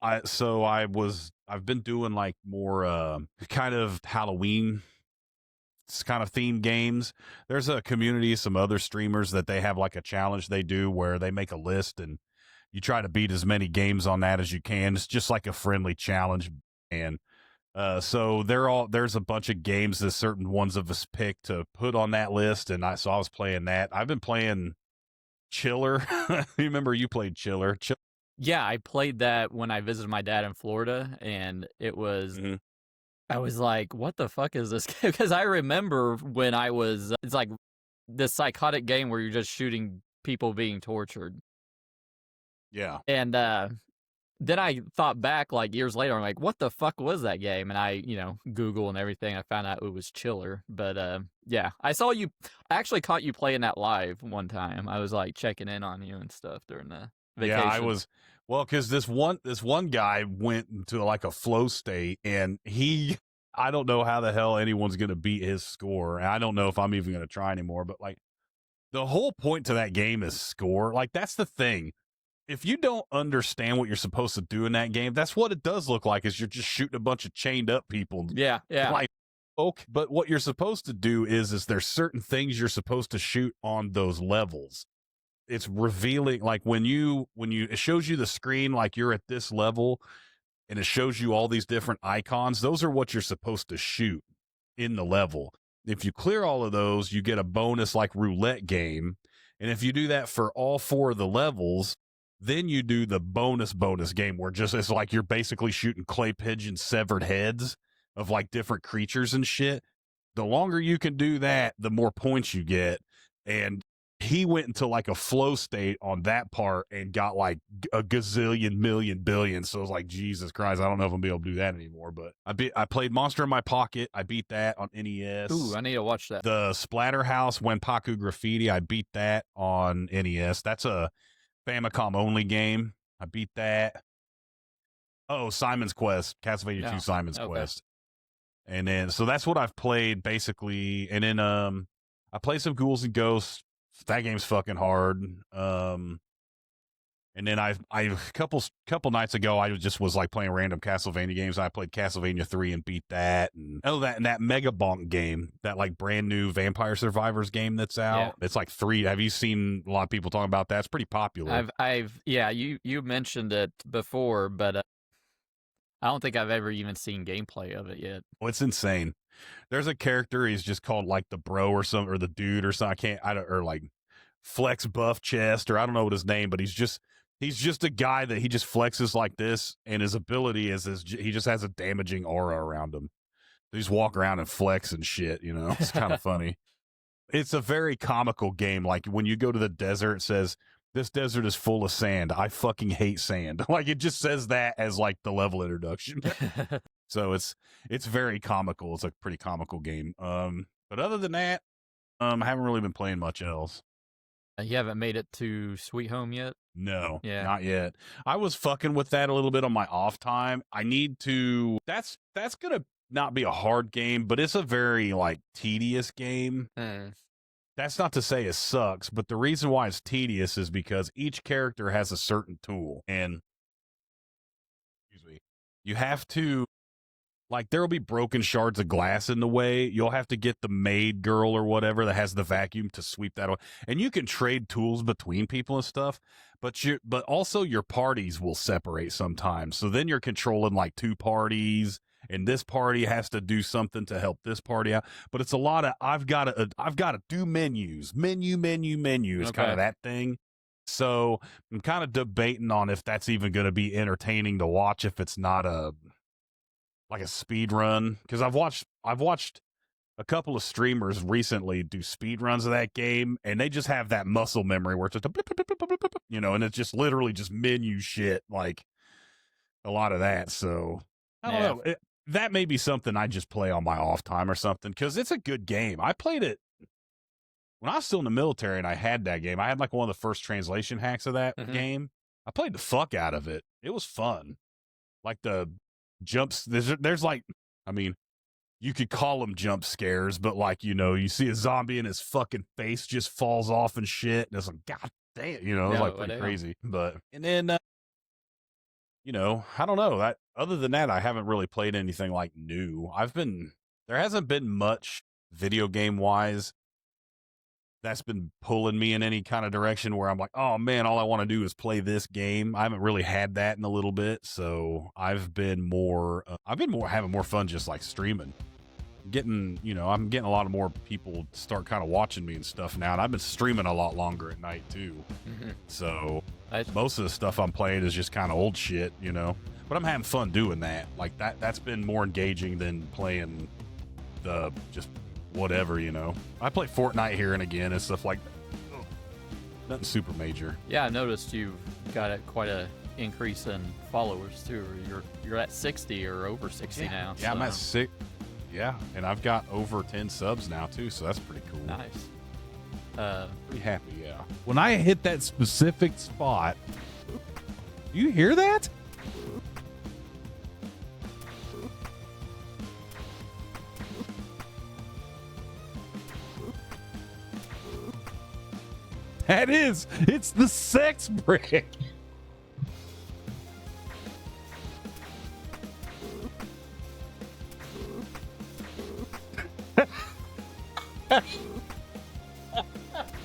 I've been doing like more kind of Halloween kind of themed games. There's a community, some other streamers that they have like a challenge they do where they make a list and you try to beat as many games on that as you can. It's just like a friendly challenge. And so there's a bunch of games that certain ones of us picked to put on that list. And I was playing that. I've been playing Chiller. You remember you played Chiller? Yeah, I played that when I visited my dad in Florida, and it was Mhm. I was like, "What the fuck is this?" Because I remember when I was it's like this psychotic game where you're just shooting people being tortured. Yeah. And then I thought back like years later, I'm like, "What the fuck was that game?" And Google and everything, I found out it was Chiller. But yeah, I actually caught you playing that live one time. I was like checking in on you and stuff during the Yeah, I vacation. was well because this one guy went into like a flow state, and I don't know how the hell anyone's gonna beat his score, and I don't know if I'm even gonna try anymore. But like the whole point to that game is score. Like that's the thing. If you don't understand what you're supposed to do in that game, that's what it does look like. Is you're just shooting a bunch of chained up people. Yeah, yeah. Like okay, but what you're supposed to do is there's certain things you're supposed to shoot on those levels. It's revealing like when you it shows you the screen like you're at this level and it shows you all these different icons. Those are what you're supposed to shoot in the level. If you clear all of those, you get a bonus like roulette game. And if you do that for all four of the levels, then you do the bonus game where just it's like you're basically shooting clay pigeon severed heads of like different creatures and shit. The longer you can do that, the more points you get. And he went into like a flow state on that part and got like a gazillion million billion. So I was like, Jesus Christ, I don't know if I'm gonna be able to do that anymore. But I played Monster in My Pocket. I beat that on Ooh, NES. I need to watch that. The Splatterhouse Wenpaku Graffiti, I beat that on NES. That's a Famicom only game. I beat that. Oh, Simon's Quest, Castlevania 2 No. Simon's Okay. Quest. And then so that's what I've played basically. And then I played some Ghouls and Ghosts. That game's fucking hard. And then I couple nights ago I just was like playing random Castlevania games. I played Castlevania 3 and beat that. And that Mega Bonk game, that like brand new Vampire Survivors game that's Yeah. out. It's like 3. Have you seen a lot of people talking about that? It's pretty popular. Yeah, you mentioned it before, but I don't think I've ever even seen gameplay of it yet. Oh, it's insane. There's a character, he's just called like the bro or something, or the dude or something. I don't, or like Flex Buff Chest, or I don't know what his name, but he's just a guy that he just flexes like this, and his ability is he just has a damaging aura around him. He just walk around and flex and shit, you know. It's kind of funny. It's a very comical game. Like when you go to the desert, it says, "This desert is full of sand. I fucking hate sand." Like it just says that as like the level introduction. So it's very comical. It's a pretty comical game. But other than that, I haven't really been playing much else. You haven't made it to Sweet Home yet? No, Yeah. not yet. I was fucking with that a little bit on my off time. I need to. That's gonna not be a hard game, but it's a very like tedious game. That's not to say it sucks, but the reason why it's tedious is because each character has a certain tool, and excuse me, you have to like there will be broken shards of glass in the way. You'll have to get the maid girl or whatever that has the vacuum to sweep that away. And you can trade tools between people and stuff, but also your parties will separate sometimes. So then you're controlling like two parties, and this party has to do something to help this party out. But it's a lot of I've got to do menus, menu. It's kind Okay. of that thing. So I'm kind of debating on if that's even going to be entertaining to watch if it's not a like a speed run, because I've watched a couple of streamers recently do speed runs of that game, and they just have that muscle memory where it's just a blip, blip, blip, blip, blip, blip, you know, and it's just literally just menu shit, like a lot of that. So I don't Yeah. know. That may be something I just play on my off time or something, because it's a good game. I played it when I was still in the military, and I had that game. I had like one of the first translation hacks of that Mhm. game. I played the fuck out of it. It was fun. Like the jumps, there's like, I mean, you could call them jump scares, but like, you know, you see a zombie and his fucking face just falls off and shit. And it's like, God damn, you know, it was No, like what pretty the hell? crazy. But, and then you know, I don't know that. Other than that, I haven't really played anything like new. There hasn't been much video game wise that's been pulling me in any kind of direction where I'm like, oh man, all I want to do is play this game. I haven't really had that in a little bit, so I've been having more fun just like streaming. I'm getting a lot of more people start kind of watching me and stuff now, and I've been streaming a lot longer at night too. So most of the stuff I'm playing is just kind of old shit, but I'm having fun doing that. Like that's been more engaging than playing the just whatever, I play Fortnite here and again and stuff like that. Nothing super major. Yeah, I noticed you've got quite a increase in followers too. You're at 60 or over 60 now. Yeah, so. I'm at 6. Yeah, and I've got over 10 subs now too, so that's pretty cool. Nice. Pretty happy, yeah. When I hit that specific spot, you hear that? It's the sex brick.